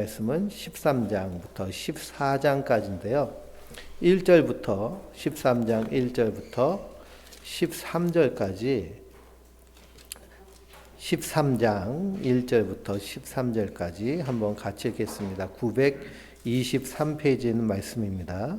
말씀은 13장부터 14장까지인데요. 1절부터 13장 1절부터 13절까지 13장 1절부터 13절까지 한번 같이 읽겠습니다. 923페이지에 있는 말씀입니다.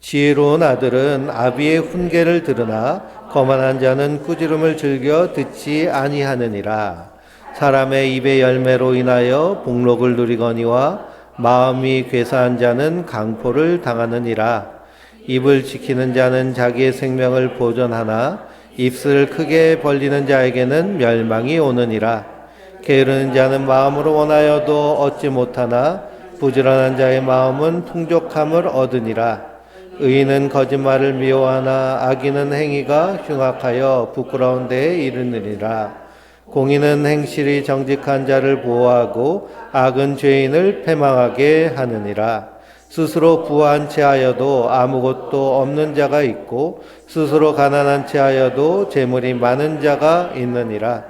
지혜로운 아들은 아비의 훈계를 들으나 거만한 자는 꾸지람을 즐겨 듣지 아니하느니라. 사람의 입의 열매로 인하여 복록을 누리거니와 마음이 괴사한 자는 강포를 당하느니라. 입을 지키는 자는 자기의 생명을 보존하나 입술을 크게 벌리는 자에게는 멸망이 오느니라. 게으르는 자는 마음으로 원하여도 얻지 못하나 부지런한 자의 마음은 풍족함을 얻으니라. 의인은 거짓말을 미워하나 악인은 행위가 흉악하여 부끄러운 데에 이르느니라. 공의는 행실이 정직한 자를 보호하고 악은 죄인을 패망하게 하느니라. 스스로 부한 체하여도 아무것도 없는 자가 있고 스스로 가난한 체하여도 재물이 많은 자가 있느니라.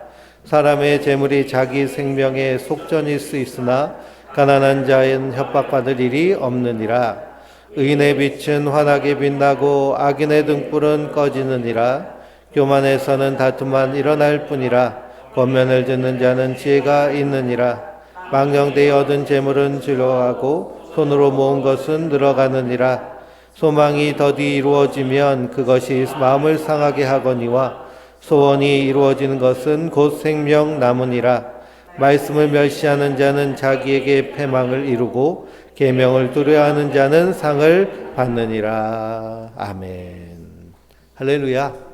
사람의 재물이 자기 생명의 속전일 수 있으나 가난한 자는 협박받을 일이 없느니라. 의인의 빛은 환하게 빛나고 악인의 등불은 꺼지느니라. 교만에서는 다툼만 일어날 뿐이라. 권면을 듣는 자는 지혜가 있느니라. 망령되이 얻은 재물은 즐거워하고 손으로 모은 것은 늘어가느니라. 소망이 더디 이루어지면 그것이 마음을 상하게 하거니와 소원이 이루어지는 것은 곧 생명 남으니라. 말씀을 멸시하는 자는 자기에게 패망을 이루고 계명을 두려워하는 자는 상을 받느니라. 아멘. 할렐루야.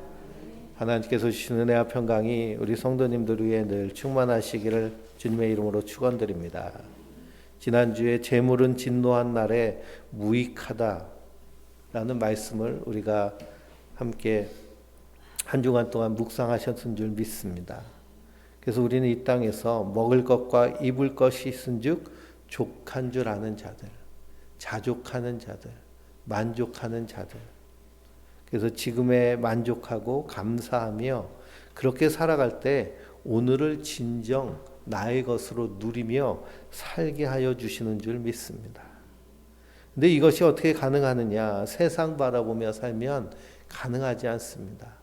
하나님께서 주시는 은혜와 평강이 우리 성도님들 위해 늘 충만하시기를 주님의 이름으로 축원드립니다. 지난주에 재물은 진노한 날에 무익하다라는 말씀을 우리가 함께 한 주간 동안 묵상하셨은 줄 믿습니다. 그래서 우리는 이 땅에서 먹을 것과 입을 것이 있은즉 족한 줄 아는 자들, 자족하는 자들, 만족하는 자들. 그래서 지금에 만족하고 감사하며 그렇게 살아갈 때 오늘을 진정 나의 것으로 누리며 살게 하여 주시는 줄 믿습니다. 근데 이것이 어떻게 가능하느냐? 세상 바라보며 살면 가능하지 않습니다.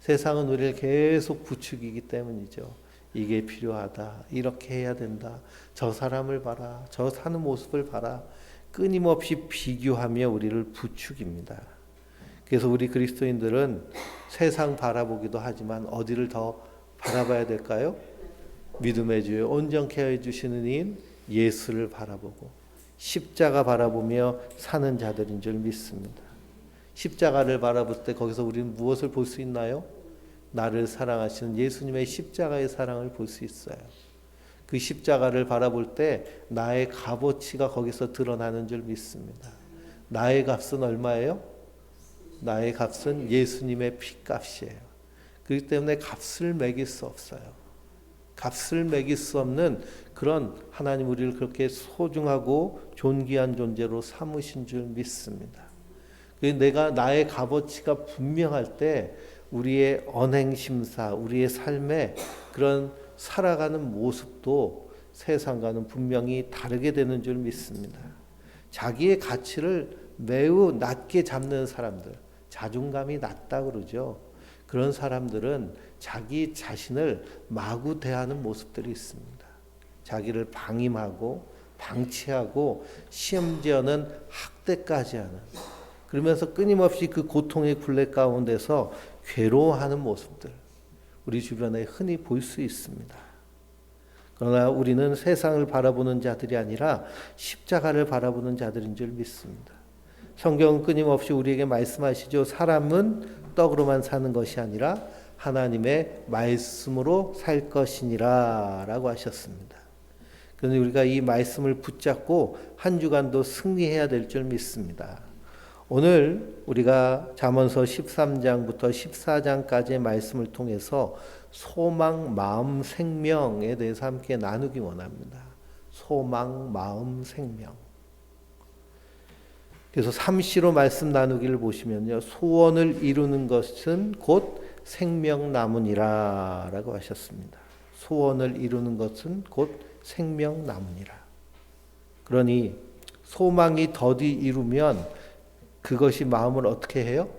세상은 우리를 계속 부추기기 때문이죠. 이게 필요하다. 이렇게 해야 된다. 저 사람을 봐라. 저 사는 모습을 봐라. 끊임없이 비교하며 우리를 부추깁니다. 그래서 우리 그리스도인들은 세상 바라보기도 하지만 어디를 더 바라봐야 될까요? 믿음의 주에 온전케 해주시는 이인 예수를 바라보고 십자가 바라보며 사는 자들인 줄 믿습니다. 십자가를 바라볼 때 거기서 우리는 무엇을 볼 수 있나요? 나를 사랑하시는 예수님의 십자가의 사랑을 볼 수 있어요. 그 십자가를 바라볼 때 나의 값어치가 거기서 드러나는 줄 믿습니다. 나의 값은 얼마예요? 나의 값은 예수님의 피값이에요. 그렇기 때문에 값을 매길 수 없어요. 값을 매길 수 없는 그런 하나님 우리를 그렇게 소중하고 존귀한 존재로 삼으신 줄 믿습니다. 내가 나의 값어치가 분명할 때 우리의 언행심사, 우리의 삶의 그런 살아가는 모습도 세상과는 분명히 다르게 되는 줄 믿습니다. 자기의 가치를 매우 낮게 잡는 사람들, 자존감이 낮다 그러죠. 그런 사람들은 자기 자신을 마구 대하는 모습들이 있습니다. 자기를 방임하고 방치하고 심지어는 학대까지 하는, 그러면서 끊임없이 그 고통의 굴레 가운데서 괴로워하는 모습들 우리 주변에 흔히 볼 수 있습니다. 그러나 우리는 세상을 바라보는 자들이 아니라 십자가를 바라보는 자들인 줄 믿습니다. 성경은 끊임없이 우리에게 말씀하시죠. 사람은 떡으로만 사는 것이 아니라 하나님의 말씀으로 살 것이니라 라고 하셨습니다. 그런데 우리가 이 말씀을 붙잡고 한 주간도 승리해야 될 줄 믿습니다. 오늘 우리가 잠언서 13장부터 14장까지의 말씀을 통해서 소망, 마음, 생명에 대해서 함께 나누기 원합니다. 소망, 마음, 생명. 그래서 3시로 말씀 나누기를 보시면요. 소원을 이루는 것은 곧 생명나무니라 라고 하셨습니다. 소원을 이루는 것은 곧 생명나무니라. 그러니 소망이 더디 이루면 그것이 마음을 어떻게 해요?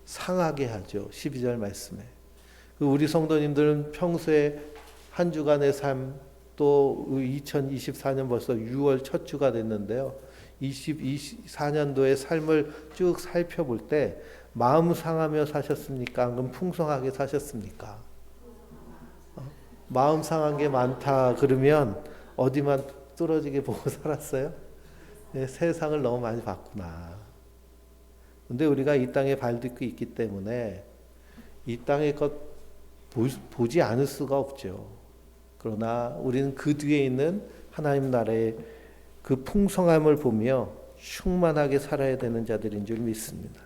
상하게 하죠. 12절 말씀에. 우리 성도님들은 평소에 한 주간의 삶, 또 2024년 벌써 6월 첫 주가 됐는데요. 2024년도의 삶을 쭉 살펴볼 때 마음 상하며 사셨습니까? 아니면 풍성하게 사셨습니까? 마음 상한 게 많다 그러면 어디만 뚫어지게 보고 살았어요? 네, 세상을 너무 많이 봤구나. 근데 우리가 이 땅에 발 딛고 있기 때문에 이 땅의 것 보지 않을 수가 없죠. 그러나 우리는 그 뒤에 있는 하나님 나라의 그 풍성함을 보며 충만하게 살아야 되는 자들인 줄 믿습니다.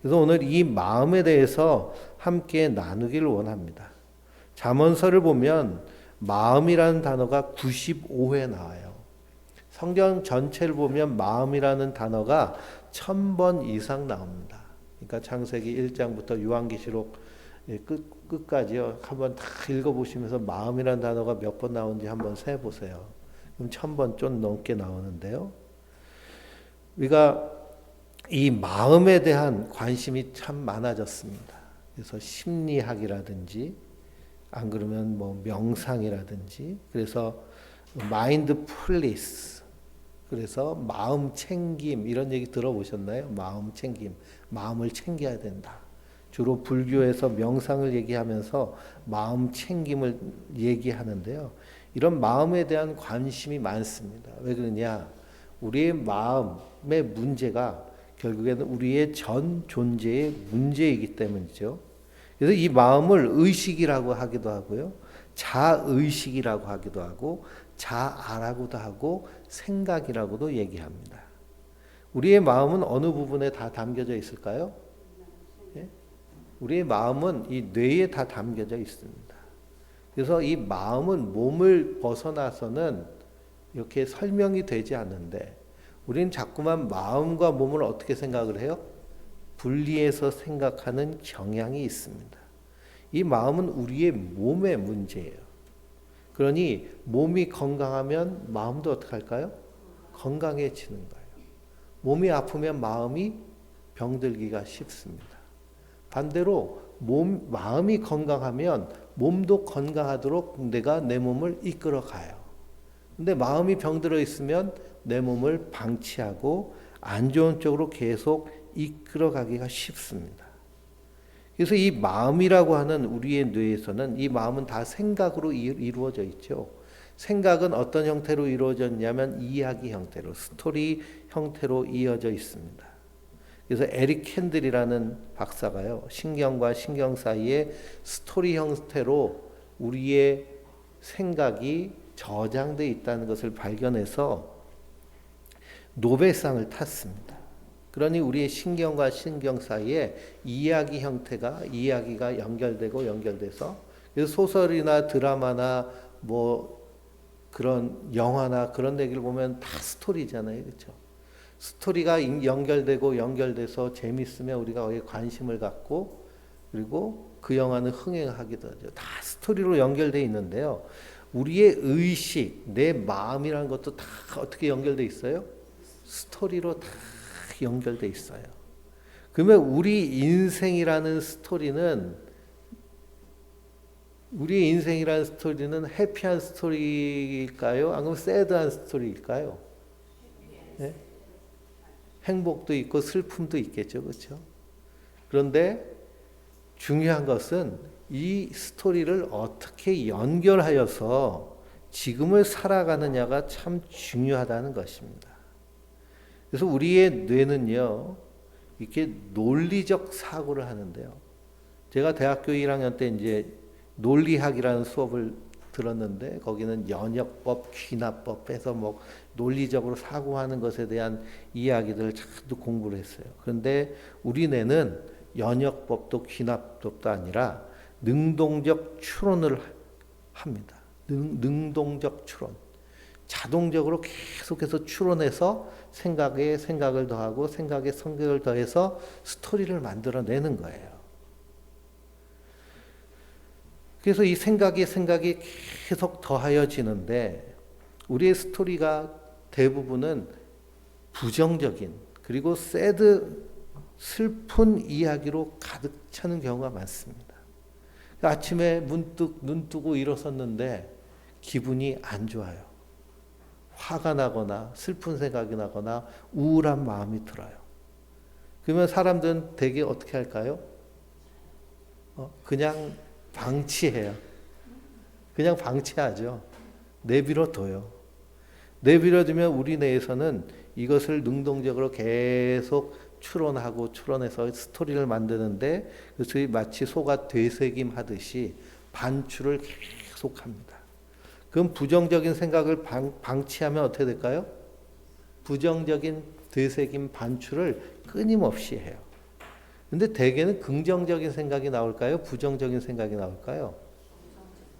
그래서 오늘 이 마음에 대해서 함께 나누기를 원합니다. 잠언서를 보면 마음이라는 단어가 95회 나와요. 성경 전체를 보면 마음이라는 단어가 1000번 이상 나옵니다. 그러니까 창세기 1장부터 요한계시록 끝까지요. 한번 다 읽어보시면서 마음이라는 단어가 몇 번 나오는지 한번 세보세요. 그럼 1000번 좀 넘게 나오는데요. 우리가 이 마음에 대한 관심이 참 많아졌습니다. 그래서 심리학이라든지 안 그러면 뭐 명상이라든지 그래서 마인드풀리스 그래서 마음 챙김 이런 얘기 들어보셨나요? 마음 챙김, 마음을 챙겨야 된다. 주로 불교에서 명상을 얘기하면서 마음 챙김을 얘기하는데요. 이런 마음에 대한 관심이 많습니다. 왜 그러냐? 우리의 마음의 문제가 결국에는 우리의 전 존재의 문제이기 때문이죠. 그래서 이 마음을 의식이라고 하기도 하고요. 자의식이라고 하기도 하고 자아라고도 하고 생각이라고도 얘기합니다. 우리의 마음은 어느 부분에 다 담겨져 있을까요? 예? 우리의 마음은 이 뇌에 다 담겨져 있습니다. 그래서 이 마음은 몸을 벗어나서는 이렇게 설명이 되지 않는데 우리는 자꾸만 마음과 몸을 어떻게 생각을 해요? 분리해서 생각하는 경향이 있습니다. 이 마음은 우리의 몸의 문제예요. 그러니 몸이 건강하면 마음도 어떻게 할까요? 건강해지는 거예요. 몸이 아프면 마음이 병들기가 쉽습니다. 반대로 마음이 건강하면 몸도 건강하도록 내가 내 몸을 이끌어 가요. 근데 마음이 병들어 있으면 내 몸을 방치하고 안 좋은 쪽으로 계속 이끌어 가기가 쉽습니다. 그래서 이 마음이라고 하는 우리의 뇌에서는 이 마음은 다 생각으로 이루어져 있죠. 생각은 어떤 형태로 이루어졌냐면 이야기 형태로, 스토리 형태로 이어져 있습니다. 그래서 에릭 캔들이라는 박사가요, 신경과 신경 사이에 스토리 형태로 우리의 생각이 저장되어 있다는 것을 발견해서 노벨상을 탔습니다. 그러니 우리의 신경과 신경 사이에 이야기가 연결돼서 그래서 소설이나 드라마나 뭐 그런 영화나 그런 얘기를 보면 다 스토리잖아요. 그렇죠? 스토리가 연결돼서 재밌으면 우리가 거기에 관심을 갖고 그리고 그 영화는 흥행하기도 하죠. 다 스토리로 연결돼 있는데요. 우리의 의식, 내 마음이라는 것도 다 어떻게 연결돼 있어요? 스토리로 다 연결돼 있어요. 그러면 우리 인생이라는 스토리는 해피한 스토리일까요? 아니면 새드한 스토리일까요? 네? 행복도 있고 슬픔도 있겠죠. 그렇죠? 그런데 중요한 것은 이 스토리를 어떻게 연결하여서 지금을 살아가느냐가 참 중요하다는 것입니다. 그래서 우리의 뇌는요, 이렇게 논리적 사고를 하는데요. 제가 대학교 1학년 때 이제 논리학이라는 수업을 들었는데 거기는 연역법, 귀납법 해서 뭐 논리적으로 사고하는 것에 대한 이야기들을 자꾸 공부를 했어요. 그런데 우리 뇌는 연역법도 귀납법도 아니라 능동적 추론을 합니다. 능동적 추론. 자동적으로 계속해서 추론해서 생각에 생각을 더하고 생각에 생각을 더해서 스토리를 만들어내는 거예요. 그래서 이 생각이 계속 더하여지는데 우리의 스토리가 대부분은 부정적인 그리고 새드 슬픈 이야기로 가득 차는 경우가 많습니다. 아침에 문득 눈 뜨고 일어섰는데 기분이 안 좋아요. 화가 나거나 슬픈 생각이 나거나 우울한 마음이 들어요. 그러면 사람들은 대개 어떻게 할까요? 그냥 방치해요. 그냥 방치하죠. 내버려 둬요. 내버려 두면 우리 내에서는 이것을 능동적으로 계속 추론해서 스토리를 만드는데 그것이 마치 소가 되새김 하듯이 반추를 계속합니다. 그럼 부정적인 생각을 방치하면 어떻게 될까요? 부정적인 되새김 반추를 끊임없이 해요. 근데 대개는 긍정적인 생각이 나올까요? 부정적인 생각이 나올까요?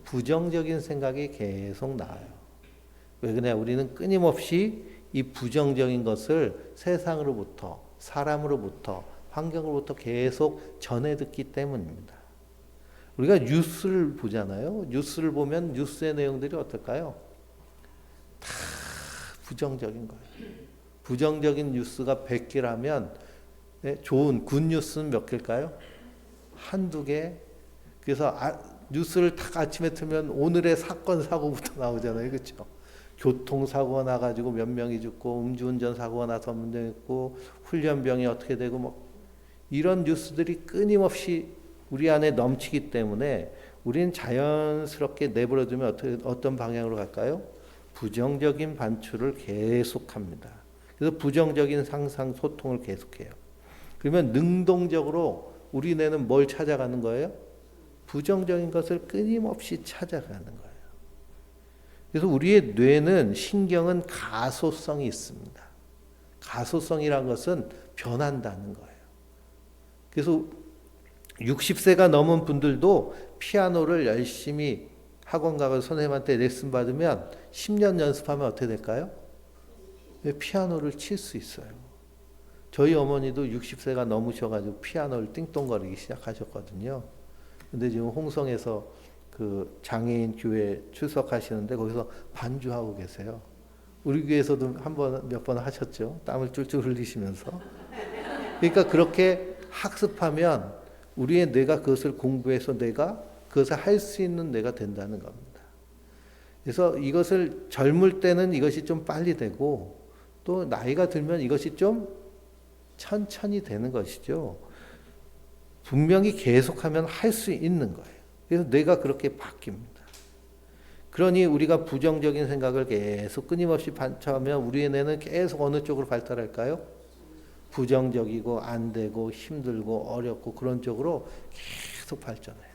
부정적인 생각이 계속 나와요. 왜 그러냐? 우리는 끊임없이 이 부정적인 것을 세상으로부터, 사람으로부터, 환경으로부터 계속 전해 듣기 때문입니다. 우리가 뉴스를 보잖아요. 뉴스를 보면 뉴스의 내용들이 어떨까요? 다 부정적인 거예요. 부정적인 뉴스가 100개라면 좋은 굿뉴스는 몇 개일까요? 한두 개. 그래서 뉴스를 딱 아침에 틀면 오늘의 사건 사고부터 나오잖아요. 그렇죠? 교통사고가 나가지고 몇 명이 죽고 음주운전 사고가 나서 문제 있고 훈련병이 어떻게 되고 뭐 이런 뉴스들이 끊임없이 우리 안에 넘치기 때문에 우리는 자연스럽게 내버려두면 어떤 방향으로 갈까요? 부정적인 반출을 계속합니다. 그래서 부정적인 상상 소통을 계속해요. 그러면 능동적으로 우리 뇌는 뭘 찾아가는 거예요? 부정적인 것을 끊임없이 찾아가는 거예요. 그래서 우리의 뇌는 신경은 가소성이 있습니다. 가소성이란 것은 변한다는 거예요. 그래서 60세가 넘은 분들도 피아노를 열심히 학원 가서 선생님한테 레슨 받으면 10년 연습하면 어떻게 될까요? 피아노를 칠 수 있어요. 저희 어머니도 60세가 넘으셔가지고 피아노를 띵동거리기 시작하셨거든요. 근데 지금 홍성에서 그 장애인 교회 출석하시는데 거기서 반주하고 계세요. 우리 교회에서도 몇 번 하셨죠. 땀을 쫄쫄 흘리시면서. 그러니까 그렇게 학습하면 우리의 뇌가 그것을 공부해서 그것을 할 수 있는 뇌가 된다는 겁니다. 그래서 이것을 젊을 때는 이것이 좀 빨리 되고 또 나이가 들면 이것이 좀 천천히 되는 것이죠. 분명히 계속하면 할 수 있는 거예요. 그래서 뇌가 그렇게 바뀝니다. 그러니 우리가 부정적인 생각을 계속 끊임없이 반처하면 우리의 뇌는 계속 어느 쪽으로 발달할까요? 부정적이고 안 되고 힘들고 어렵고 그런 쪽으로 계속 발전해요.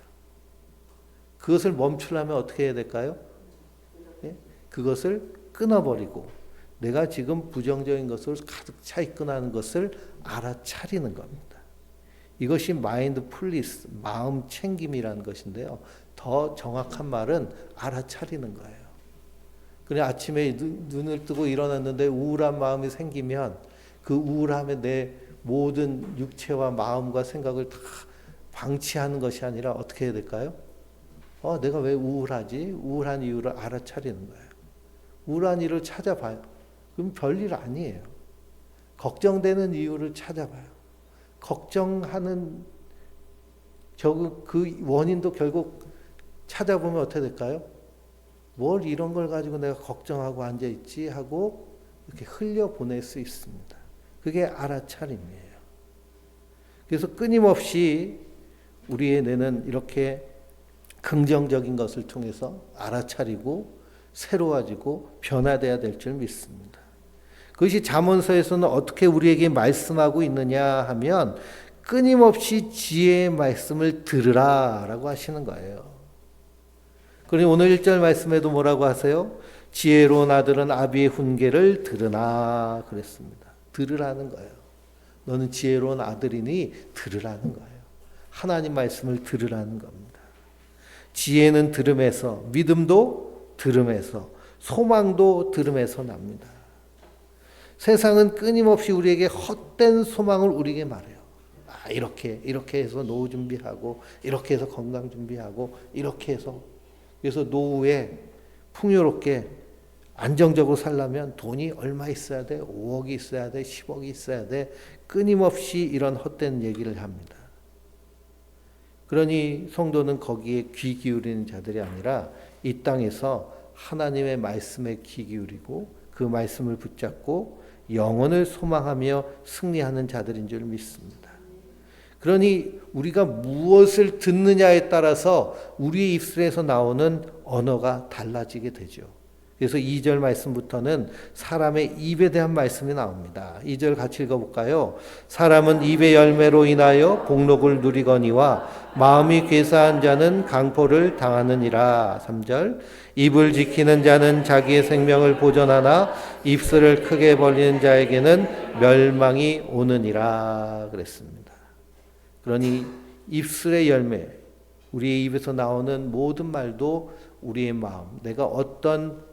그것을 멈추려면 어떻게 해야 될까요? 예? 그것을 끊어버리고 내가 지금 부정적인 것으로 가득 차 있구나는 것을 알아차리는 겁니다. 이것이 마인드풀리스, 마음 챙김이라는 것인데요. 더 정확한 말은 알아차리는 거예요. 그래 아침에 눈을 뜨고 일어났는데 우울한 마음이 생기면 그 우울함에 내 모든 육체와 마음과 생각을 다 방치하는 것이 아니라 어떻게 해야 될까요? 내가 왜 우울하지? 우울한 이유를 알아차리는 거예요. 우울한 이유를 찾아봐요. 그럼 별일 아니에요. 걱정되는 이유를 찾아봐요. 걱정하는 그 원인도 결국 찾아보면 어떻게 될까요? 뭘 이런 걸 가지고 내가 걱정하고 앉아있지 하고 이렇게 흘려보낼 수 있습니다. 그게 알아차림이에요. 그래서 끊임없이 우리의 뇌는 이렇게 긍정적인 것을 통해서 알아차리고 새로워지고 변화돼야 될 줄 믿습니다. 그것이 잠언서에서는 어떻게 우리에게 말씀하고 있느냐 하면 끊임없이 지혜의 말씀을 들으라 라고 하시는 거예요. 그러니 오늘 1절 말씀에도 뭐라고 하세요? 지혜로운 아들은 아비의 훈계를 들으나 그랬습니다. 들으라는 거예요. 너는 지혜로운 아들이니 들으라는 거예요. 하나님 말씀을 들으라는 겁니다. 지혜는 들음에서, 믿음도 들음에서, 소망도 들음에서 납니다. 세상은 끊임없이 우리에게 헛된 소망을 우리에게 말해요. 이렇게 해서 노후 준비하고, 이렇게 해서 건강 준비하고, 이렇게 해서, 그래서 노후에 풍요롭게 안정적으로 살려면 돈이 얼마 있어야 돼? 5억이 있어야 돼? 10억이 있어야 돼? 끊임없이 이런 헛된 얘기를 합니다. 그러니 성도는 거기에 귀 기울이는 자들이 아니라 이 땅에서 하나님의 말씀에 귀 기울이고 그 말씀을 붙잡고 영혼을 소망하며 승리하는 자들인 줄 믿습니다. 그러니 우리가 무엇을 듣느냐에 따라서 우리의 입술에서 나오는 언어가 달라지게 되죠. 그래서 2절 말씀부터는 사람의 입에 대한 말씀이 나옵니다. 2절 같이 읽어볼까요? 사람은 입의 열매로 인하여 복록을 누리거니와 마음이 괴사한 자는 강포를 당하느니라. 3절 입을 지키는 자는 자기의 생명을 보존하나 입술을 크게 벌리는 자에게는 멸망이 오느니라 그랬습니다. 그러니 입술의 열매, 우리의 입에서 나오는 모든 말도 우리의 마음, 내가 어떤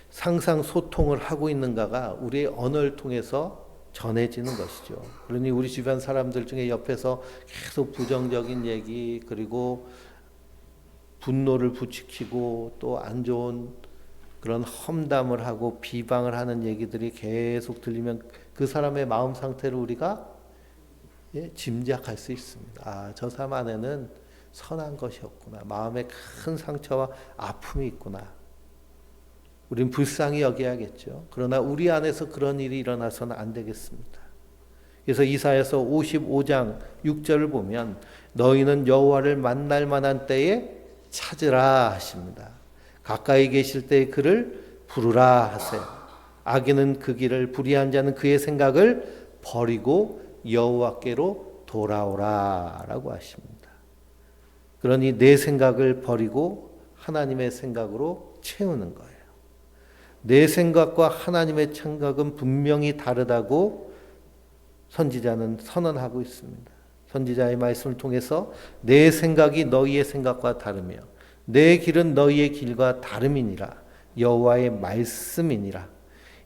상상 소통을 하고 있는가가 우리의 언어를 통해서 전해지는 것이죠. 그러니 우리 주변 사람들 중에 옆에서 계속 부정적인 얘기, 그리고 분노를 부추기고 또 안 좋은 그런 험담을 하고 비방을 하는 얘기들이 계속 들리면 그 사람의 마음 상태를 우리가 짐작할 수 있습니다. 아, 저 사람 안에는 선한 것이 없구나. 마음에 큰 상처와 아픔이 있구나. 우린 불쌍히 여겨야겠죠. 그러나 우리 안에서 그런 일이 일어나서는 안 되겠습니다. 그래서 이사야서 55장 6절을 보면 너희는 여호와를 만날 만한 때에 찾으라 하십니다. 가까이 계실 때에 그를 부르라 하세요. 악인은 그 길을, 불의한 자는 그의 생각을 버리고 여호와께로 돌아오라라고 하십니다. 그러니 내 생각을 버리고 하나님의 생각으로 채우는 거예요. 내 생각과 하나님의 생각은 분명히 다르다고 선지자는 선언하고 있습니다. 선지자의 말씀을 통해서 내 생각이 너희의 생각과 다르며 내 길은 너희의 길과 다름이니라. 여호와의 말씀이니라.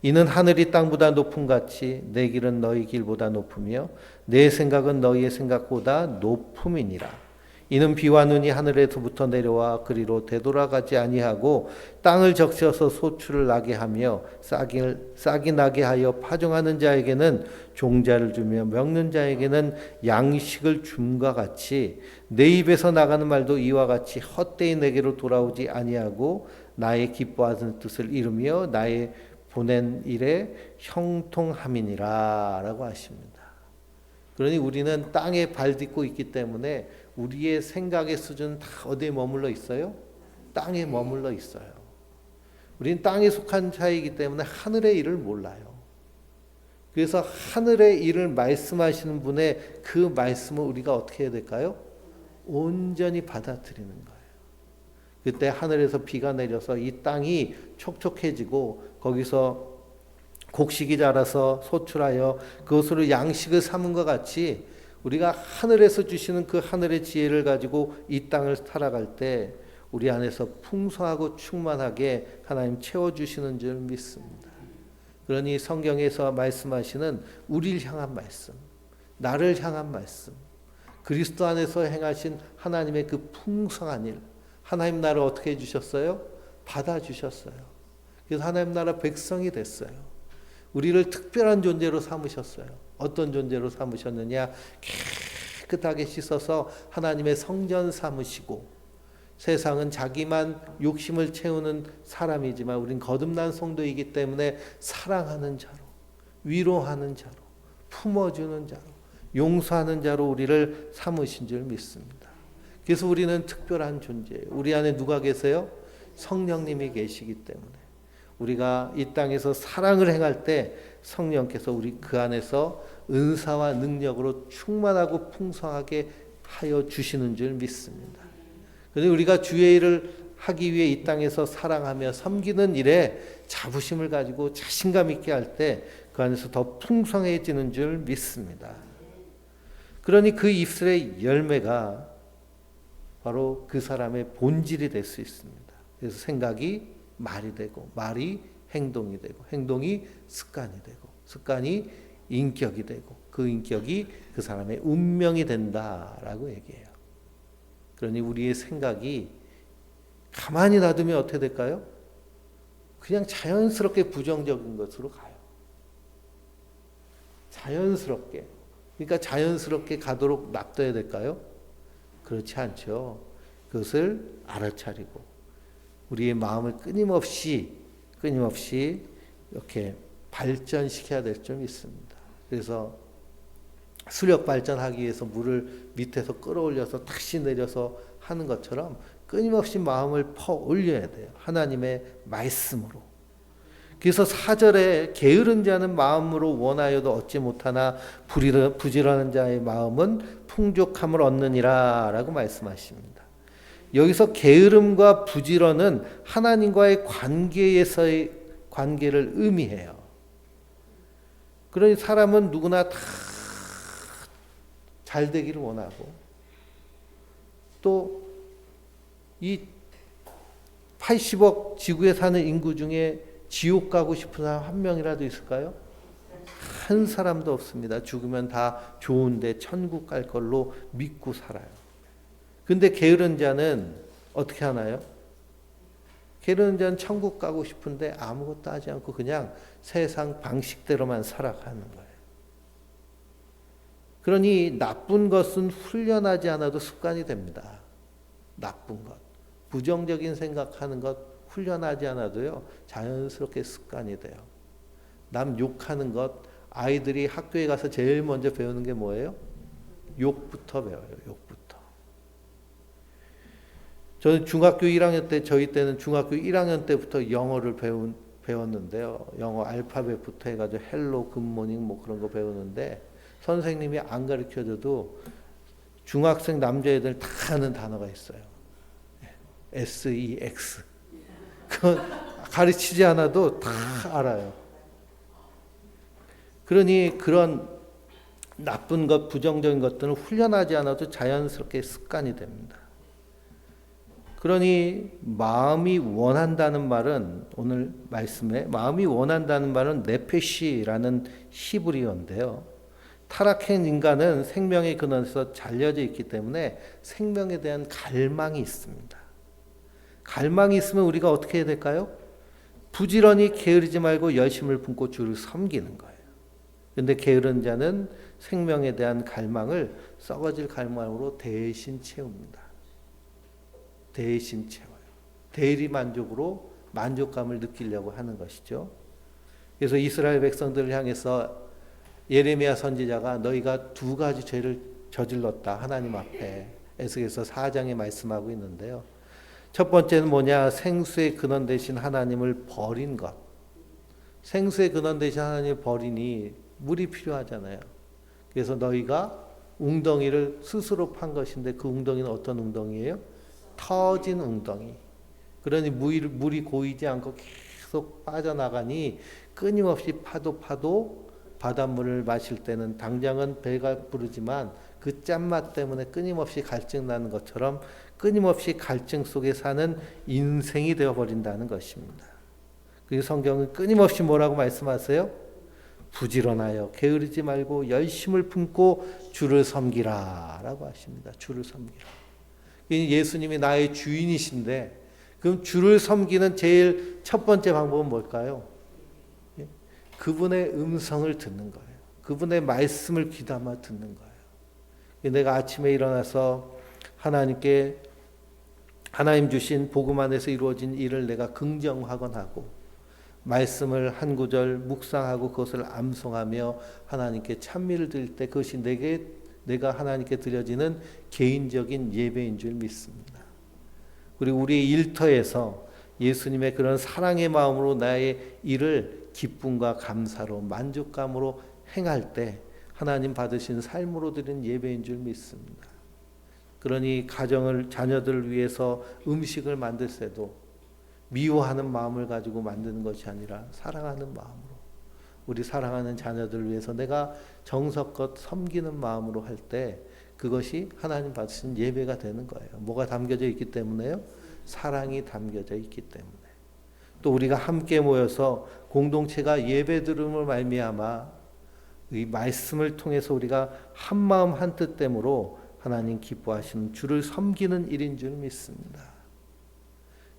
이는 하늘이 땅보다 높음 같이 내 길은 너희 길보다 높으며 내 생각은 너희의 생각보다 높음이니라. 이는 비와 눈이 하늘에서부터 내려와 그리로 되돌아가지 아니하고 땅을 적셔서 소출을 나게 하며 싹이 나게 하여 파종하는 자에게는 종자를 주며 먹는 자에게는 양식을 줌과 같이 내 입에서 나가는 말도 이와 같이 헛되이 내게로 돌아오지 아니하고 나의 기뻐하는 뜻을 이루며 나의 보낸 일에 형통함이니라 라고 하십니다. 그러니 우리는 땅에 발 딛고 있기 때문에 우리의 생각의 수준은 다 어디에 머물러 있어요? 땅에 머물러 있어요. 우리는 땅에 속한 자이기 때문에 하늘의 일을 몰라요. 그래서 하늘의 일을 말씀하시는 분의 그 말씀을 우리가 어떻게 해야 될까요? 온전히 받아들이는 거예요. 그때 하늘에서 비가 내려서 이 땅이 촉촉해지고 거기서 곡식이 자라서 소출하여 그것으로 양식을 삼은 것 같이 우리가 하늘에서 주시는 그 하늘의 지혜를 가지고 이 땅을 살아갈 때 우리 안에서 풍성하고 충만하게 하나님 채워주시는 줄 믿습니다. 그러니 성경에서 말씀하시는 우리를 향한 말씀, 나를 향한 말씀, 그리스도 안에서 행하신 하나님의 그 풍성한 일, 하나님 나라를 어떻게 해주셨어요? 받아주셨어요. 그래서 하나님 나라 백성이 됐어요. 우리를 특별한 존재로 삼으셨어요. 어떤 존재로 삼으셨느냐? 깨끗하게 씻어서 하나님의 성전 삼으시고, 세상은 자기만 욕심을 채우는 사람이지만 우린 거듭난 성도이기 때문에 사랑하는 자로, 위로하는 자로, 품어주는 자로, 용서하는 자로 우리를 삼으신 줄 믿습니다. 그래서 우리는 특별한 존재예요. 우리 안에 누가 계세요? 성령님이 계시기 때문에 우리가 이 땅에서 사랑을 행할 때 성령께서 우리 그 안에서 은사와 능력으로 충만하고 풍성하게 하여 주시는 줄 믿습니다. 그런데 우리가 주의 일을 하기 위해 이 땅에서 사랑하며 섬기는 일에 자부심을 가지고 자신감 있게 할 때 그 안에서 더 풍성해지는 줄 믿습니다. 그러니 그 입술의 열매가 바로 그 사람의 본질이 될 수 있습니다. 그래서 생각이 말이 되고, 말이 행동이 되고, 행동이 습관이 되고, 습관이 인격이 되고, 그 인격이 그 사람의 운명이 된다라고 얘기해요. 그러니 우리의 생각이 가만히 놔두면 어떻게 될까요? 그냥 자연스럽게 부정적인 것으로 가요. 자연스럽게. 그러니까 자연스럽게 가도록 놔둬야 될까요? 그렇지 않죠. 그것을 알아차리고 우리의 마음을 끊임없이 이렇게 발전시켜야 될 점이 있습니다. 그래서 수력 발전하기 위해서 물을 밑에서 끌어올려서 다시 내려서 하는 것처럼 끊임없이 마음을 퍼 올려야 돼요. 하나님의 말씀으로. 그래서 4절에 게으른 자는 마음으로 원하여도 얻지 못하나 부지런한 자의 마음은 풍족함을 얻느니라 라고 말씀하십니다. 여기서 게으름과 부지런은 하나님과의 관계에서의 관계를 의미해요. 그러니 사람은 누구나 다 잘 되기를 원하고 또 이 80억 지구에 사는 인구 중에 지옥 가고 싶은 사람 한 명이라도 있을까요? 한 사람도 없습니다. 죽으면 다 좋은데 천국 갈 걸로 믿고 살아요. 근데 게으른 자는 어떻게 하나요? 게으른 자는 천국 가고 싶은데 아무것도 하지 않고 그냥 세상 방식대로만 살아가는 거예요. 그러니 나쁜 것은 훈련하지 않아도 습관이 됩니다. 나쁜 것. 부정적인 생각하는 것 훈련하지 않아도요, 자연스럽게 습관이 돼요. 남 욕하는 것, 아이들이 학교에 가서 제일 먼저 배우는 게 뭐예요? 욕부터 배워요, 욕부터. 저는 중학교 1학년 때, 저희 때는 중학교 1학년 때부터 영어를 배웠는데요. 영어 알파벳부터 해가지고 헬로, 굿모닝 뭐 그런 거 배우는데, 선생님이 안 가르쳐줘도 중학생 남자애들 다 아는 단어가 있어요. SEX. 그건 가르치지 않아도 다 알아요. 그러니 그런 나쁜 것, 부정적인 것들은 훈련하지 않아도 자연스럽게 습관이 됩니다. 그러니 마음이 원한다는 말은 오늘 말씀에 마음이 원한다는 말은 네페시라는 히브리어인데요. 타락한 인간은 생명의 근원에서 잘려져 있기 때문에 생명에 대한 갈망이 있습니다. 갈망이 있으면 우리가 어떻게 해야 될까요? 부지런히 게으르지 말고 열심을 품고 주를 섬기는 거예요. 그런데 게으른 자는 생명에 대한 갈망을 썩어질 갈망으로 대신 채웁니다. 대신 채워요. 대리 만족으로 만족감을 느끼려고 하는 것이죠. 그래서 이스라엘 백성들을 향해서 예레미야 선지자가 너희가 두 가지 죄를 저질렀다. 하나님 앞에 에스겔서 4장에 말씀하고 있는데요. 첫 번째는 뭐냐? 생수의 근원 되신 하나님을 버린 것. 생수의 근원 되신 하나님을 버리니 물이 필요하잖아요. 그래서 너희가 웅덩이를 스스로 판 것인데 그 웅덩이는 어떤 웅덩이예요? 터진 웅덩이. 그러니 물이 고이지 않고 계속 빠져나가니 끊임없이 파도 바닷물을 마실 때는 당장은 배가 부르지만 그 짠맛 때문에 끊임없이 갈증 나는 것처럼 끊임없이 갈증 속에 사는 인생이 되어버린다는 것입니다. 그래서 성경은 끊임없이 뭐라고 말씀하세요? 부지런하여 게으르지 말고 열심을 품고 주를 섬기라 라고 하십니다. 주를 섬기라. 예수님이 나의 주인이신데 그럼 주를 섬기는 제일 첫 번째 방법은 뭘까요? 그분의 음성을 듣는 거예요. 그분의 말씀을 귀담아 듣는 거예요. 내가 아침에 일어나서 하나님 주신 복음 안에서 이루어진 일을 내가 긍정하곤 하고 말씀을 한 구절 묵상하고 그것을 암송하며 하나님께 찬미를 드릴 때 그것이 내가 하나님께 드려지는 개인적인 예배인 줄 믿습니다. 그리고 우리의 일터에서 예수님의 그런 사랑의 마음으로 나의 일을 기쁨과 감사로 만족감으로 행할 때 하나님 받으신 삶으로 드린 예배인 줄 믿습니다. 그러니 자녀들을 위해서 음식을 만들 때도 미워하는 마음을 가지고 만드는 것이 아니라 사랑하는 마음으로 우리 사랑하는 자녀들을 위해서 내가 정성껏 섬기는 마음으로 할 때 그것이 하나님 받으신 예배가 되는 거예요. 뭐가 담겨져 있기 때문에요? 사랑이 담겨져 있기 때문에. 또 우리가 함께 모여서 공동체가 예배 드림을 말미암아 이 말씀을 통해서 우리가 한 마음 한 뜻됨으로 하나님 기뻐하시는 주를 섬기는 일인 줄 믿습니다.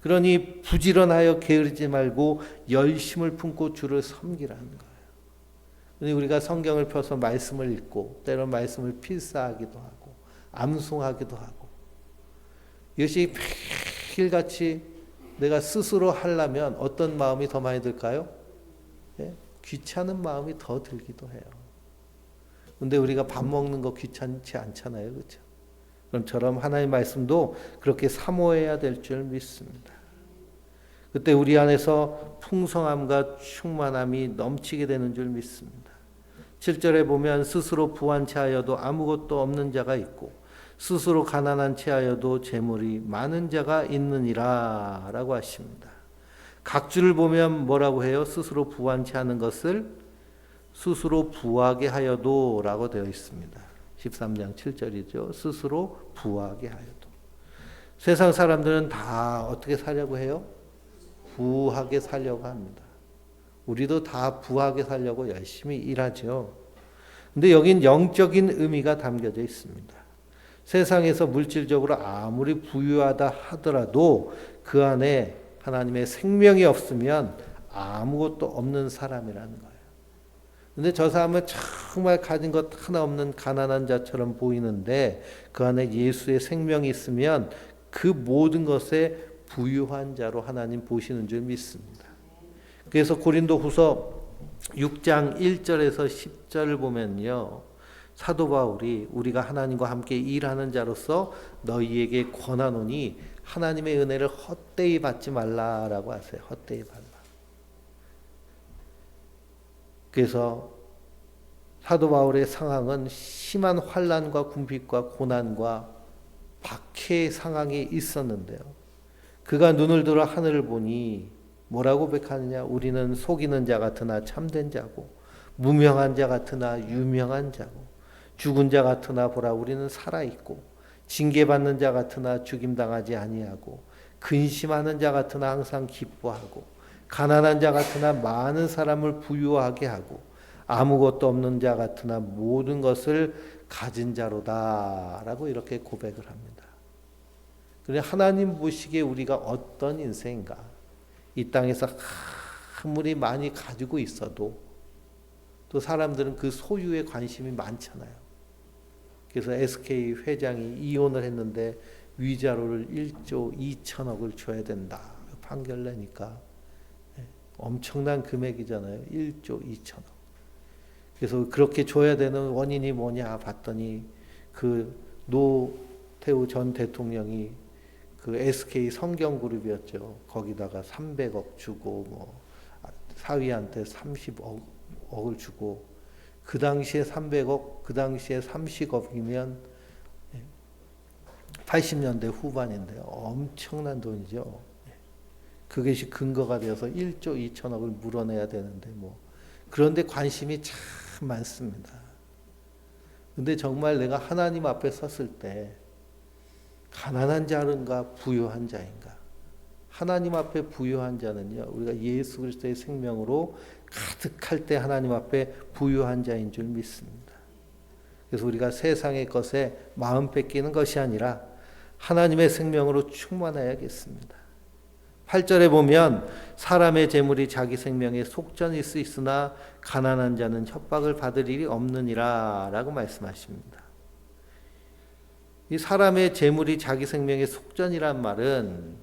그러니 부지런하여 게으르지 말고 열심을 품고 주를 섬기라는 거예요. 그러니 우리가 성경을 펴서 말씀을 읽고 때론 말씀을 필사하기도 하고 암송하기도 하고 이것이 매일같이 내가 스스로 하려면 어떤 마음이 더 많이 들까요? 예? 귀찮은 마음이 더 들기도 해요. 근데 우리가 밥 먹는 거 귀찮지 않잖아요. 그렇죠? 그럼처럼 하나님의 말씀도 그렇게 사모해야 될 줄 믿습니다. 그때 우리 안에서 풍성함과 충만함이 넘치게 되는 줄 믿습니다. 7절에 보면 스스로 부한 채하여도 아무것도 없는 자가 있고 스스로 가난한 채하여도 재물이 많은 자가 있느니라 라고 하십니다. 각주를 보면 뭐라고 해요? 스스로 부한 채하는 것을 스스로 부하게 하여도 라고 되어 있습니다. 13장 7절이죠. 스스로 부하게 하여도. 세상 사람들은 다 어떻게 살려고 해요? 부하게 살려고 합니다. 우리도 다 부하게 살려고 열심히 일하죠. 근데 여긴 영적인 의미가 담겨져 있습니다. 세상에서 물질적으로 아무리 부유하다 하더라도 그 안에 하나님의 생명이 없으면 아무것도 없는 사람이라는 거예요. 근데 저 사람은 정말 가진 것 하나 없는 가난한 자처럼 보이는데 그 안에 예수의 생명이 있으면 그 모든 것에 부유한 자로 하나님 보시는 줄 믿습니다. 그래서 고린도후서 6장 1절에서 10절을 보면요. 사도 바울이 우리가 하나님과 함께 일하는 자로서 너희에게 권하노니 하나님의 은혜를 헛되이 받지 말라라고 하세요. 헛되이 받라. 그래서 사도 바울의 상황은 심한 환난과 궁핍과 고난과 박해의 상황이 있었는데요. 그가 눈을 들어 하늘을 보니 뭐라고 고백하느냐? 우리는 속이는 자 같으나 참된 자고 무명한 자 같으나 유명한 자고 죽은 자 같으나 보라 우리는 살아있고 징계받는 자 같으나 죽임당하지 아니하고 근심하는 자 같으나 항상 기뻐하고 가난한 자 같으나 많은 사람을 부유하게 하고 아무것도 없는 자 같으나 모든 것을 가진 자로다 라고 이렇게 고백을 합니다. 그런데 하나님 보시기에 우리가 어떤 인생인가? 이 땅에서 아무리 많이 가지고 있어도 또 사람들은 그 소유에 관심이 많잖아요. 그래서 SK 회장이 이혼을 했는데 위자료를 1조 2천억을 줘야 된다. 판결 내니까 엄청난 금액이잖아요. 1조 2천억. 그래서 그렇게 줘야 되는 원인이 뭐냐 봤더니 그 노태우 전 대통령이 그 SK 성경그룹이었죠. 거기다가 300억 주고 뭐 사위한테 30억을 주고 그 당시에 300억, 그 당시에 30억이면 80년대 후반인데요. 엄청난 돈이죠. 그것이 근거가 되어서 1조 2천억을 물어내야 되는데 뭐 그런데 관심이 참 많습니다. 근데 정말 내가 하나님 앞에 섰을 때 가난한 자인가 부유한 자인가? 하나님 앞에 부유한 자는요. 우리가 예수 그리스도의 생명으로 가득할 때 하나님 앞에 부유한 자인 줄 믿습니다. 그래서 우리가 세상의 것에 마음 뺏기는 것이 아니라 하나님의 생명으로 충만해야겠습니다. 8절에 보면 사람의 재물이 자기 생명에 속전일 수 있으나 가난한 자는 협박을 받을 일이 없느니라 라고 말씀하십니다. 이 사람의 재물이 자기 생명의 속전이란 말은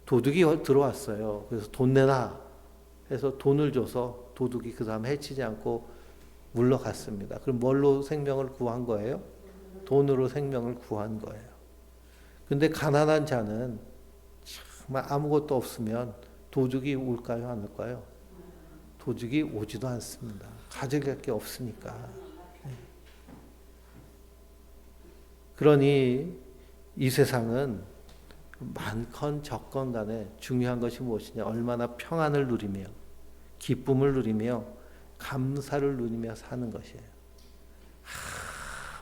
도둑이 들어왔어요. 그래서 돈 내놔 해서 돈을 줘서 도둑이 그 사람 해치지 않고 물러갔습니다. 그럼 뭘로 생명을 구한 거예요? 돈으로 생명을 구한 거예요. 근데 가난한 자는 정말 아무것도 없으면 도둑이 올까요? 안 올까요? 도둑이 오지도 않습니다. 가져갈 게 없으니까. 그러니 이 세상은 많건 적건 간에 중요한 것이 무엇이냐? 얼마나 평안을 누리며 기쁨을 누리며 감사를 누리며 사는 것이에요.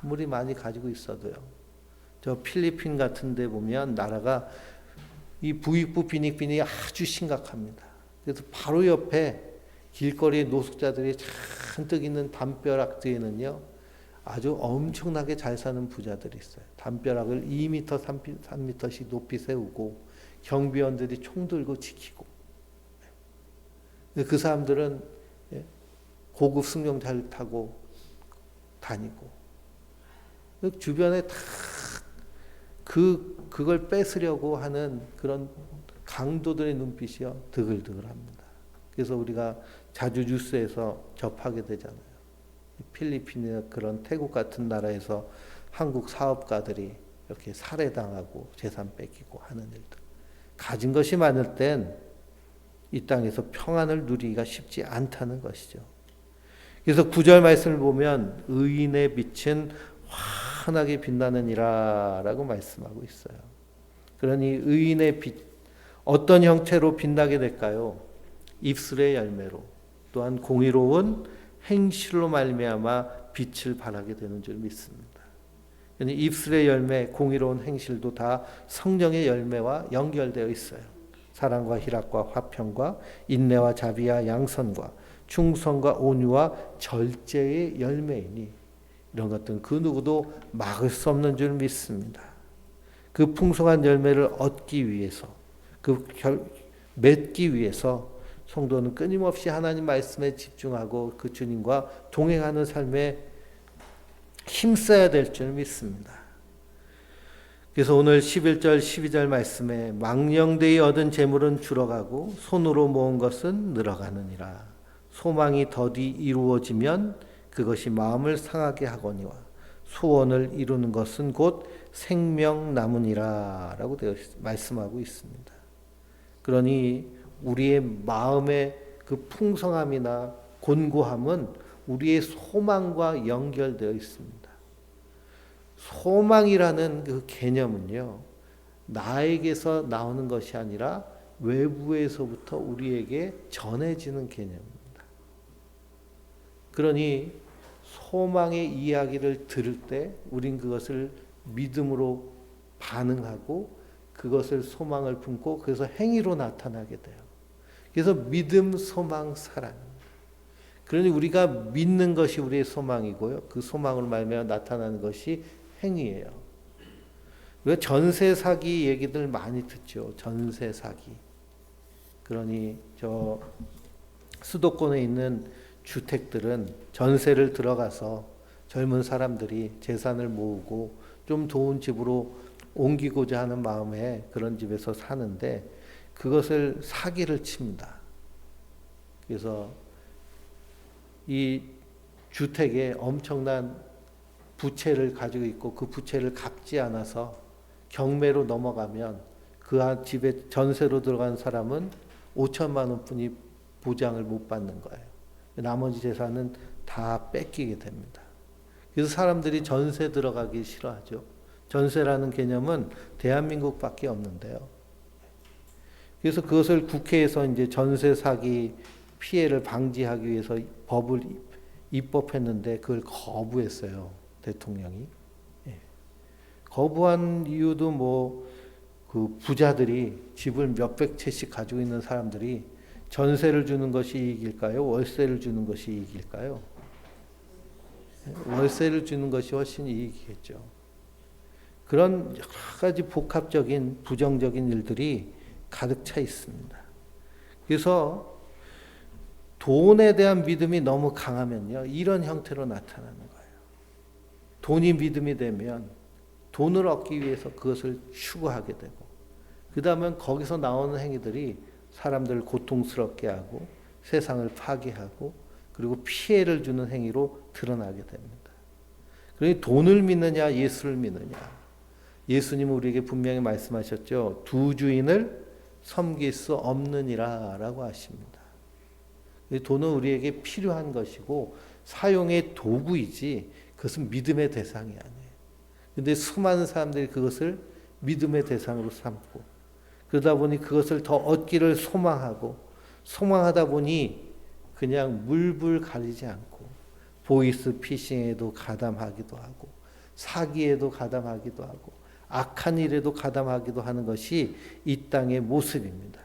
아무리 많이 가지고 있어도요. 저 필리핀 같은 데 보면 나라가 이 부익부 빈익빈이 아주 심각합니다. 그래서 바로 옆에 길거리에 노숙자들이 잔뜩 있는 담벼락 뒤에는요. 아주 엄청나게 잘 사는 부자들이 있어요. 담벼락을 2m, 3m씩 높이 세우고 경비원들이 총 들고 지키고, 그 사람들은 고급 승용차를 타고 다니고, 주변에 다 그걸 뺏으려고 하는 그런 강도들의 눈빛이요, 드글드글합니다. 그래서 우리가 자주 뉴스에서 접하게 되잖아요. 필리핀이나 그런 태국 같은 나라에서 한국 사업가들이 이렇게 살해당하고 재산 뺏기고 하는 일들. 가진 것이 많을 땐 이 땅에서 평안을 누리기가 쉽지 않다는 것이죠. 그래서 9절 말씀을 보면 의인의 빛은 환하게 빛나느니라 라고 말씀하고 있어요. 그러니 의인의 빛, 어떤 형태로 빛나게 될까요? 입술의 열매로, 또한 공의로운 행실로 말미암아 빛을 발하게 되는 줄 믿습니다. 그러니 입술의 열매, 공의로운 행실도 다 성령의 열매와 연결되어 있어요. 사랑과 희락과 화평과 인내와 자비와 양선과 충성과 온유와 절제의 열매이니 이런 것들은 그 누구도 막을 수 없는 줄 믿습니다. 그 풍성한 열매를 얻기 위해서, 맺기 위해서 성도는 끊임없이 하나님 말씀에 집중하고 그 주님과 동행하는 삶에 힘써야 될 줄 믿습니다. 그래서 오늘 11절 12절 말씀에 망령되이 얻은 재물은 줄어가고 손으로 모은 것은 늘어가느니라. 소망이 더디 이루어지면 그것이 마음을 상하게 하거니와 소원을 이루는 것은 곧 생명나무니라 라고 말씀하고 있습니다. 그러니 우리의 마음의 그 풍성함이나 곤고함은 우리의 소망과 연결되어 있습니다. 소망이라는 그 개념은요, 나에게서 나오는 것이 아니라 외부에서부터 우리에게 전해지는 개념입니다. 그러니 소망의 이야기를 들을 때 우린 그것을 믿음으로 반응하고 그것을 소망을 품고 그래서 행위로 나타나게 돼요. 그래서 믿음, 소망, 사랑. 그러니 우리가 믿는 것이 우리의 소망이고요. 그 소망으로 말미암아 나타나는 것이 행위예요. 우리가 전세 사기 얘기들 많이 듣죠. 전세 사기. 그러니 저 수도권에 있는 주택들은 전세를 들어가서 젊은 사람들이 재산을 모으고 좀 좋은 집으로 옮기고자 하는 마음에 그런 집에서 사는데 그것을 사기를 칩니다. 그래서 이 주택에 엄청난 부채를 가지고 있고 그 부채를 갚지 않아서 경매로 넘어가면 그 집에 전세로 들어간 사람은 5천만 원뿐이 보장을 못 받는 거예요. 나머지 재산은 다 뺏기게 됩니다. 그래서 사람들이 전세 들어가기 싫어하죠. 전세라는 개념은 대한민국밖에 없는데요. 그래서 그것을 국회에서 이제 전세 사기 피해를 방지하기 위해서 법을 입법했는데 그걸 거부했어요. 대통령이. 거부한 이유도 그 부자들이 집을 몇백 채씩 가지고 있는 사람들이 전세를 주는 것이 이익일까요? 월세를 주는 것이 이익일까요? 월세를 주는 것이 훨씬 이익이겠죠. 그런 여러 가지 복합적인 부정적인 일들이 가득 차 있습니다. 그래서 돈에 대한 믿음이 너무 강하면요, 이런 형태로 나타나는 거예요. 돈이 믿음이 되면 돈을 얻기 위해서 그것을 추구하게 되고, 그 다음에 거기서 나오는 행위들이 사람들을 고통스럽게 하고 세상을 파괴하고 그리고 피해를 주는 행위로 드러나게 됩니다. 그러니 돈을 믿느냐 예수를 믿느냐. 예수님은 우리에게 분명히 말씀하셨죠. 두 주인을 섬길 수 없느니라 라고 하십니다. 돈은 우리에게 필요한 것이고 사용의 도구이지 그것은 믿음의 대상이 아니에요. 그런데 수많은 사람들이 그것을 믿음의 대상으로 삼고 그러다 보니 그것을 더 얻기를 소망하고 소망하다 보니 그냥 물불 가리지 않고 보이스 피싱에도 가담하기도 하고 사기에도 가담하기도 하고 악한 일에도 가담하기도 하는 것이 이 땅의 모습입니다.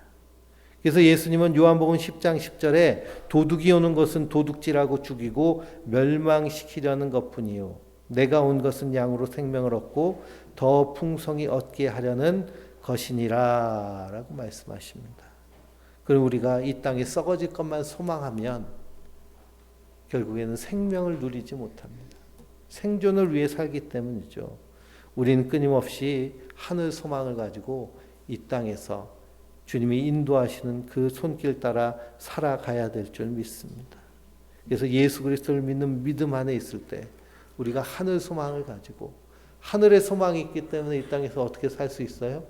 그래서 예수님은 요한복음 10장 10절에 도둑이 오는 것은 도둑질하고 죽이고 멸망시키려는 것뿐이요 내가 온 것은 양으로 생명을 얻고 더 풍성히 얻게 하려는 것이니라 라고 말씀하십니다. 그리고 우리가 이 땅에 썩어질 것만 소망하면 결국에는 생명을 누리지 못합니다. 생존을 위해 살기 때문이죠. 우리는 끊임없이 하늘 소망을 가지고 이 땅에서 주님이 인도하시는 그 손길 따라 살아가야 될 줄 믿습니다. 그래서 예수 그리스도를 믿는 믿음 안에 있을 때 우리가 하늘 소망을 가지고 하늘의 소망이 있기 때문에 이 땅에서 어떻게 살 수 있어요?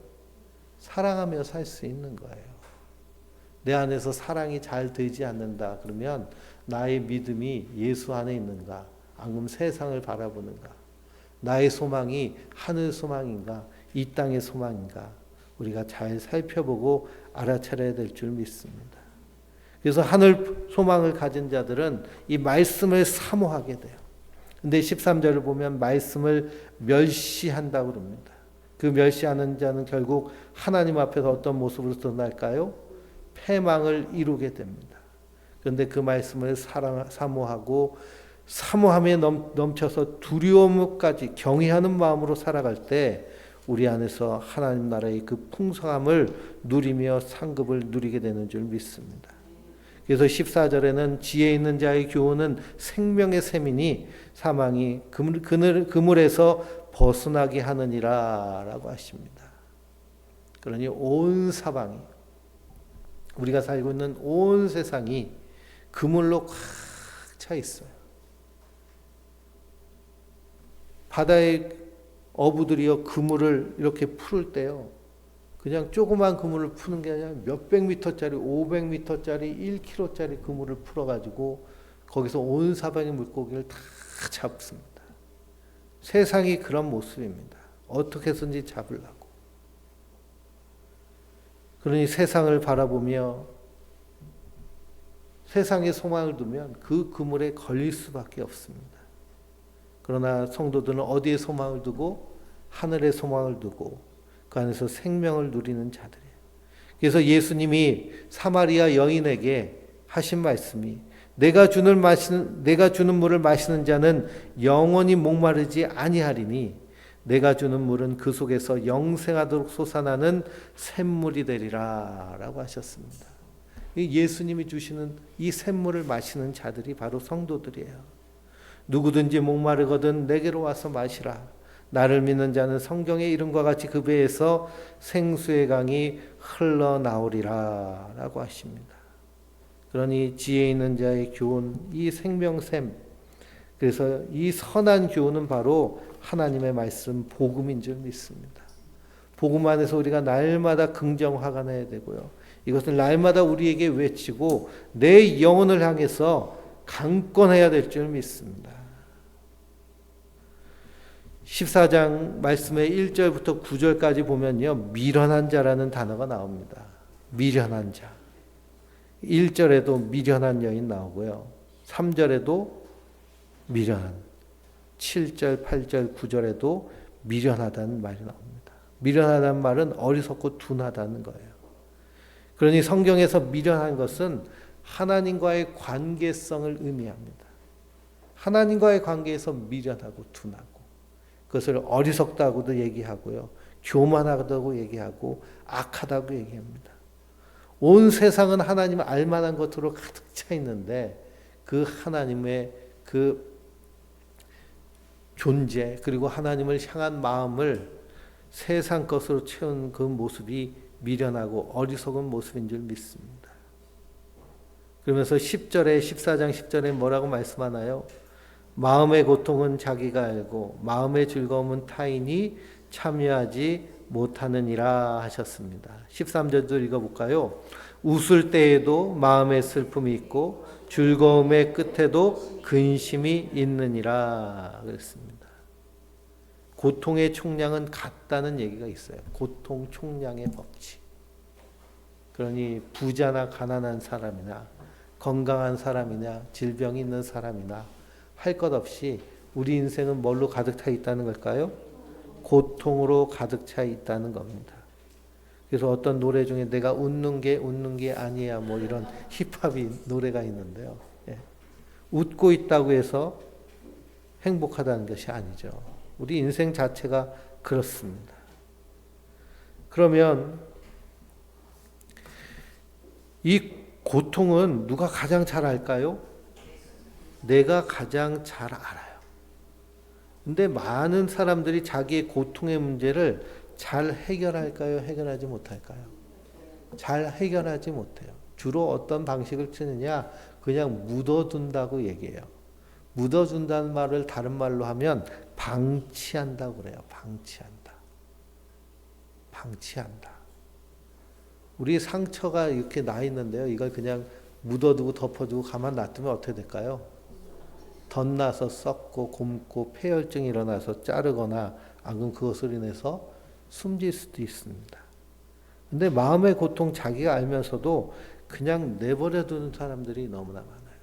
사랑하며 살 수 있는 거예요. 내 안에서 사랑이 잘 되지 않는다 그러면 나의 믿음이 예수 안에 있는가? 앙금 세상을 바라보는가? 나의 소망이 하늘 소망인가? 이 땅의 소망인가? 우리가 잘 살펴보고 알아차려야 될 줄 믿습니다. 그래서 하늘 소망을 가진 자들은 이 말씀을 사모하게 돼요. 근데 13절을 보면 말씀을 멸시한다고 그럽니다. 그 멸시하는 자는 결국 하나님 앞에서 어떤 모습으로 드러날까요? 패망을 이루게 됩니다. 그런데 그 말씀을 사모하고 사모함에 넘쳐서 두려움까지 경외하는 마음으로 살아갈 때 우리 안에서 하나님 나라의 그 풍성함을 누리며 상급을 누리게 되는 줄 믿습니다. 그래서 14절에는 지혜 있는 자의 교훈은 생명의 샘이니 사망이 그물에서 벗어나게 하느니라 라고 하십니다. 그러니 온 사방이 우리가 살고 있는 온 세상이 그물로 꽉 차 있어요. 바다의 어부들이요 그물을 이렇게 풀을 때요 그냥 조그만 그물을 푸는 게 아니라 몇백 미터짜리 500미터짜리 1km짜리 그물을 풀어가지고 거기서 온 사방의 물고기를 다 잡습니다. 세상이 그런 모습입니다. 어떻게 해서든지 잡으려고. 그러니 세상을 바라보며 세상에 소망을 두면 그 그물에 걸릴 수밖에 없습니다. 그러나 성도들은 어디에 소망을 두고 하늘에 소망을 두고 그 안에서 생명을 누리는 자들이에요. 그래서 예수님이 사마리아 여인에게 하신 말씀이 내가 주는 물을 마시는 자는 영원히 목마르지 아니하리니 내가 주는 물은 그 속에서 영생하도록 솟아나는 샘물이 되리라 라고 하셨습니다. 예수님이 주시는 이 샘물을 마시는 자들이 바로 성도들이에요. 누구든지 목마르거든 내게로 와서 마시라. 나를 믿는 자는 성경의 이름과 같이 그 배에서 생수의 강이 흘러나오리라 라고 하십니다. 그러니 지혜 있는 자의 교훈, 이 생명샘, 그래서 이 선한 교훈은 바로 하나님의 말씀 복음인 줄 믿습니다. 복음 안에서 우리가 날마다 긍정화가 나야 되고요. 이것을 날마다 우리에게 외치고 내 영혼을 향해서 강권해야 될 줄 믿습니다. 14장 말씀의 1절부터 9절까지 보면요. 미련한 자라는 단어가 나옵니다. 미련한 자. 1절에도 미련한 여인 나오고요. 3절에도 미련한, 7절, 8절, 9절에도 미련하다는 말이 나옵니다. 미련하다는 말은 어리석고 둔하다는 거예요. 그러니 성경에서 미련한 것은 하나님과의 관계성을 의미합니다. 하나님과의 관계에서 미련하고 둔하고 그것을 어리석다고도 얘기하고요. 교만하다고 얘기하고 악하다고 얘기합니다. 온 세상은 하나님을 알만한 것으로 가득 차 있는데 그 하나님의 그 존재 그리고 하나님을 향한 마음을 세상 것으로 채운 그 모습이 미련하고 어리석은 모습인 줄 믿습니다. 그러면서 10절에 14장 10절에 뭐라고 말씀하나요? 마음의 고통은 자기가 알고 마음의 즐거움은 타인이 참여하지 못하느니라 하셨습니다. 13절도 읽어볼까요? 웃을 때에도 마음의 슬픔이 있고 즐거움의 끝에도 근심이 있느니라 그랬습니다. 고통의 총량은 같다는 얘기가 있어요. 고통 총량의 법칙. 그러니 부자나 가난한 사람이나 건강한 사람이나 질병이 있는 사람이나 할 것 없이 우리 인생은 뭘로 가득 차 있다는 걸까요? 고통으로 가득 차 있다는 겁니다. 그래서 어떤 노래 중에 내가 웃는 게 아니야 뭐 이런 힙합이 노래가 있는데요. 예. 웃고 있다고 해서 행복하다는 것이 아니죠. 우리 인생 자체가 그렇습니다. 그러면 이 고통은 누가 가장 잘 알까요? 내가 가장 잘 알아요. 근데 많은 사람들이 자기의 고통의 문제를 잘 해결할까요? 해결하지 못할까요? 잘 해결하지 못해요. 주로 어떤 방식을 쓰느냐? 그냥 묻어둔다고 얘기해요. 묻어둔다는 말을 다른 말로 하면 방치한다고 그래요. 방치한다. 방치한다. 우리 상처가 이렇게 나 있는데요. 이걸 그냥 묻어두고 덮어두고 가만 놔두면 어떻게 될까요? 덧나서 썩고 곪고 폐혈증이 일어나서 자르거나 안 그러면 그것으로 인해서 숨질 수도 있습니다. 근데 마음의 고통 자기가 알면서도 그냥 내버려 두는 사람들이 너무나 많아요.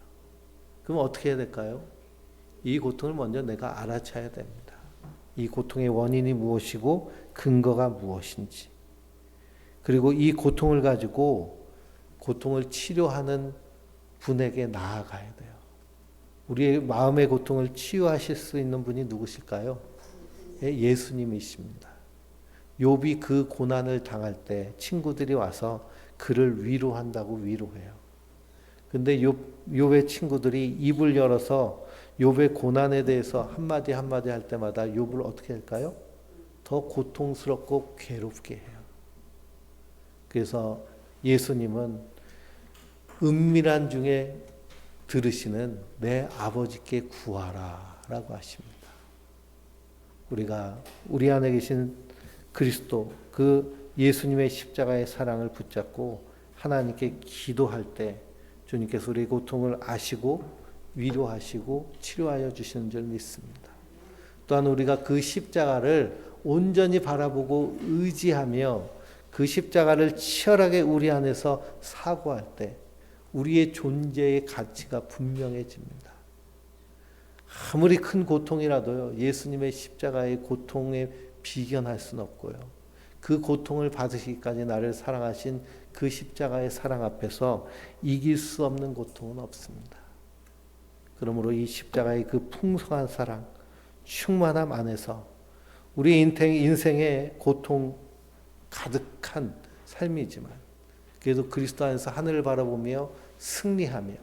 그럼 어떻게 해야 될까요? 이 고통을 먼저 내가 알아차야 됩니다. 이 고통의 원인이 무엇이고 근거가 무엇인지. 그리고 이 고통을 가지고 고통을 치료하는 분에게 나아가야 돼요. 우리의 마음의 고통을 치유하실 수 있는 분이 누구실까요? 예수님이십니다. 욥이 그 고난을 당할 때 친구들이 와서 그를 위로한다고 위로해요. 근데 욥의 친구들이 입을 열어서 욥의 고난에 대해서 한마디 한마디 할 때마다 욥을 어떻게 할까요? 더 고통스럽고 괴롭게 해요. 그래서 예수님은 은밀한 중에 들으시는 내 아버지께 구하라 라고 하십니다. 우리가 우리 안에 계신 그리스도 그 예수님의 십자가의 사랑을 붙잡고 하나님께 기도할 때 주님께서 우리의 고통을 아시고 위로하시고 치료하여 주시는 줄 믿습니다. 또한 우리가 그 십자가를 온전히 바라보고 의지하며 그 십자가를 치열하게 우리 안에서 사고할 때 우리의 존재의 가치가 분명해집니다. 아무리 큰 고통이라도요, 예수님의 십자가의 고통에 비견할 수는 없고요. 그 고통을 받으시기까지 나를 사랑하신 그 십자가의 사랑 앞에서 이길 수 없는 고통은 없습니다. 그러므로 이 십자가의 그 풍성한 사랑, 충만함 안에서 우리 인생의 고통 가득한 삶이지만 그래도 그리스도 안에서 하늘을 바라보며 승리하며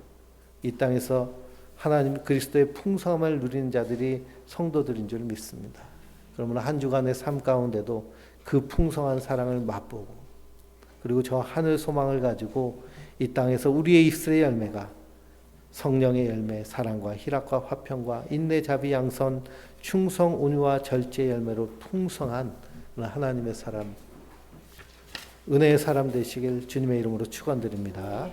이 땅에서 하나님 그리스도의 풍성함을 누리는 자들이 성도들인 줄 믿습니다. 그러므로 한 주간의 삶 가운데도 그 풍성한 사랑을 맛보고 그리고 저 하늘 소망을 가지고 이 땅에서 우리의 입술의 열매가 성령의 열매, 사랑과 희락과 화평과 인내, 자비, 양선, 충성, 온유와 절제의 열매로 풍성한 하나님의 사람, 은혜의 사람 되시길 주님의 이름으로 축원드립니다.